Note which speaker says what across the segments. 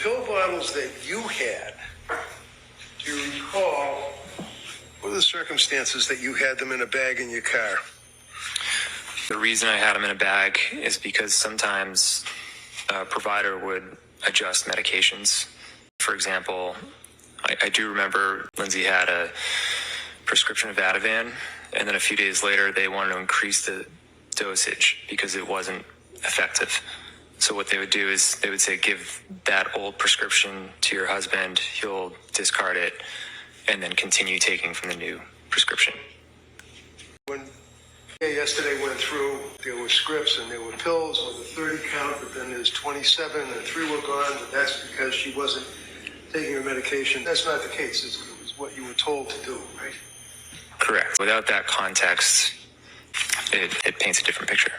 Speaker 1: pill bottles that you had, do you recall what are the circumstances that you had them in a bag in your car?
Speaker 2: The reason I had them in a bag is because sometimes a provider would adjust medications. For example, I do remember Lindsay had a prescription of Ativan, and then a few days later they wanted to increase the dosage because it wasn't effective. So what they would do is they would say, give that old prescription to your husband, he'll discard it, and then continue taking from the new prescription.
Speaker 1: When yesterday went through, there were scripts and there were pills with a 30 count, but then there's 27 and 3 were gone, but that's because she wasn't taking her medication. That's not the case. It's what you were told to do, right?
Speaker 2: Correct. Without that context, it paints a different picture.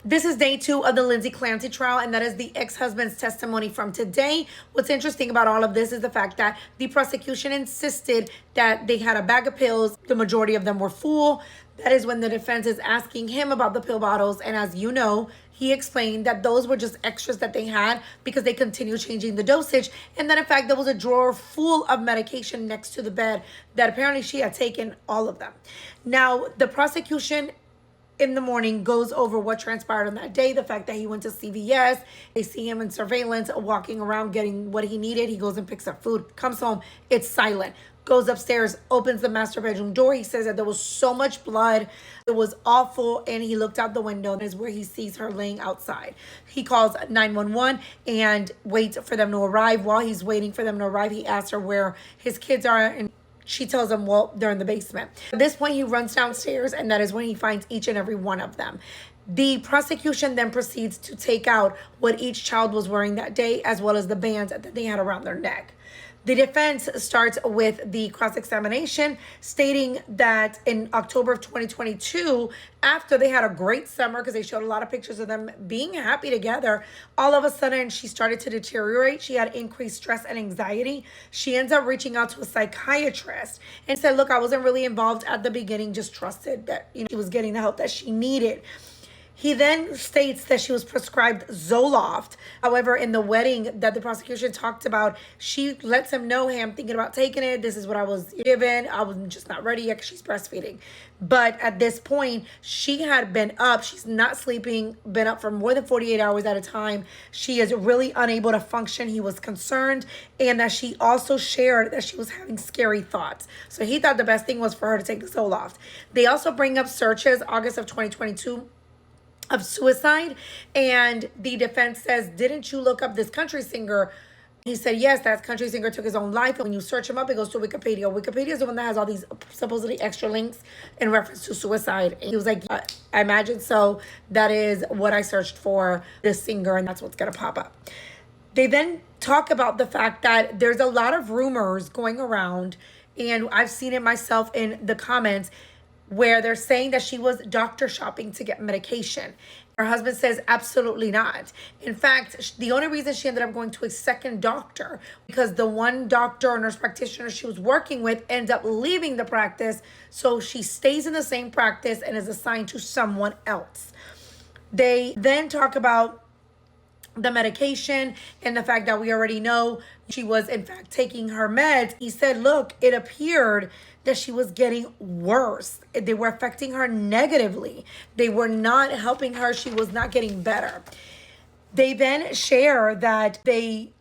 Speaker 3: This is day 2 of the Lindsay Clancy trial, and that is the ex-husband's testimony from today. What's interesting about all of this is the fact that the prosecution insisted that they had a bag of pills. The majority of them were full. That is when the defense is asking him about the pill bottles. And as you know, he explained that those were just extras that they had because they continue changing the dosage. And that in fact, there was a drawer full of medication next to the bed that apparently she had taken all of them. Now, the prosecution in the morning goes over what transpired on that day, the fact that he went to CVS. They see him in surveillance walking around getting what he needed. He goes and picks up food, comes home, it's silent. Goes upstairs, opens the master bedroom door. He says that there was so much blood. It was awful. And he looked out the window. Is where he sees her laying outside. He calls 911 and waits for them to arrive. While he's waiting for them to arrive, he asks her where his kids are, and she tells him, well, they're in the basement. At this point, he runs downstairs, and that is when he finds each and every one of them. The prosecution then proceeds to take out what each child was wearing that day, as well as the bands that they had around their neck. The defense starts with the cross-examination, stating that in October of 2022, after they had a great summer, because they showed a lot of pictures of them being happy together, all of a sudden she started to deteriorate. She had increased stress and anxiety. She ends up reaching out to a psychiatrist and said, look, I wasn't really involved at the beginning, just trusted that she was getting the help that she needed. He then states that she was prescribed Zoloft. However, in the wedding that the prosecution talked about, she lets him know, hey, I'm thinking about taking it. This is what I was given. I was just not ready yet because she's breastfeeding. But at this point, she had been up. She's not sleeping, been up for more than 48 hours at a time. She is really unable to function. He was concerned, and that she also shared that she was having scary thoughts. So he thought the best thing was for her to take the Zoloft. They also bring up searches, August of 2022, of suicide, and the defense says, didn't you look up this country singer? He said, yes, that country singer took his own life. And when you search him up, it goes to Wikipedia. Wikipedia is the one that has all these supposedly extra links in reference to suicide. And he was like, I imagine so. That is what I searched for, this singer, and that's what's going to pop up. They then talk about the fact that there's a lot of rumors going around, and I've seen it myself in the comments, where they're saying that she was doctor shopping to get medication. Her husband says absolutely not. In fact, the only reason she ended up going to a second doctor because the one doctor or nurse practitioner she was working with ends up leaving the practice. So she stays in the same practice and is assigned to someone else. They then talk about the medication and the fact that we already know she was in fact taking her meds. He said, look, it appeared that she was getting worse. They were affecting her negatively. They were not helping her. She was not getting better. They then share that they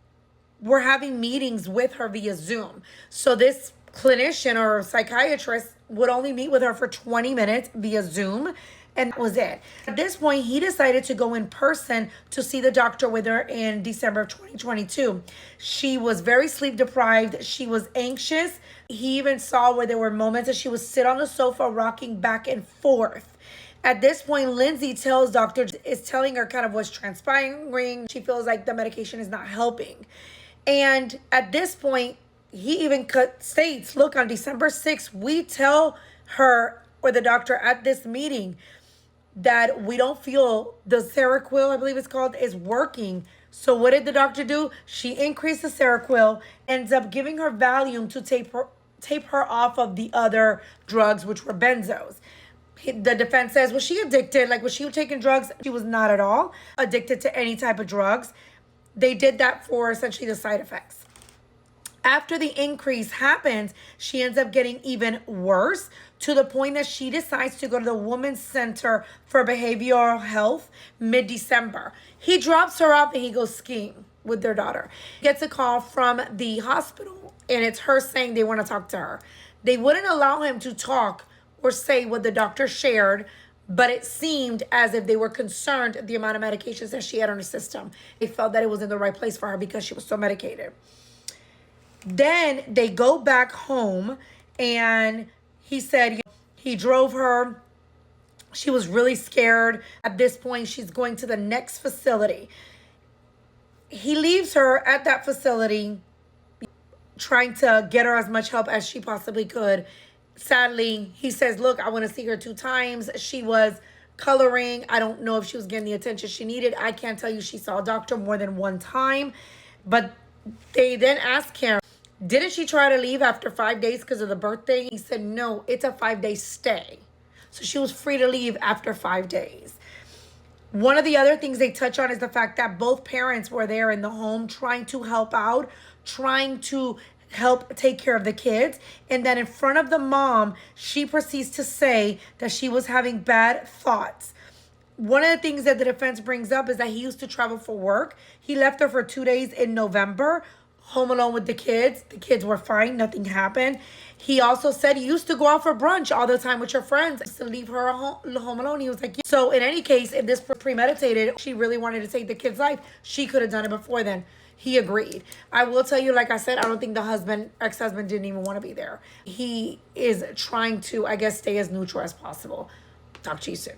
Speaker 3: were having meetings with her via Zoom. So this clinician or psychiatrist would only meet with her for 20 minutes via Zoom, and that was it. At this point, he decided to go in person to see the doctor with her in December of 2022. She was very sleep deprived. She was anxious. He even saw where there were moments that she would sit on the sofa rocking back and forth. At this point, Lindsay tells doctor, is telling her kind of what's transpiring. She feels like the medication is not helping. And at this point, he even states, look, on December 6th, we tell her or the doctor at this meeting that we don't feel the Seroquel, I believe it's called, is working. So what did the doctor do? She increased the Seroquel, ends up giving her Valium to tape her off of the other drugs, which were benzos. The defense says, was she addicted? Like, was she taking drugs? She was not at all addicted to any type of drugs. They did that for essentially the side effects. After the increase happens, she ends up getting even worse to the point that she decides to go to the Women's Center for Behavioral Health mid-December. He drops her off and he goes skiing with their daughter. Gets a call from the hospital and it's her saying they want to talk to her. They wouldn't allow him to talk or say what the doctor shared, but it seemed as if they were concerned the amount of medications that she had on her system. They felt that it was in the right place for her because she was so medicated. Then they go back home and he said he drove her. She was really scared. At this point, she's going to the next facility. He leaves her at that facility, trying to get her as much help as she possibly could. Sadly, he says, look, I want to see her 2 times. She was coloring. I don't know if she was getting the attention she needed. I can't tell you she saw a doctor more than 1 time. But they then asked him, didn't she try to leave after 5 days because of the birthday? He said, no, it's a 5-day stay. So she was free to leave after 5 days. One of the other things they touch on is the fact that both parents were there in the home trying to help out, trying to help take care of the kids. And then in front of the mom, she proceeds to say that she was having bad thoughts. One of the things that the defense brings up is that he used to travel for work. He left her for 2 days in November, home alone with the kids. The kids were fine. Nothing happened. He also said he used to go out for brunch all the time with your friends. He used to leave her home alone. He was like, yeah. So in any case, if this was premeditated, she really wanted to take the kid's life, she could have done it before then. He agreed. I will tell you, like I said, I don't think the ex-husband didn't even want to be there. He is trying to, I guess, stay as neutral as possible. Talk to you soon.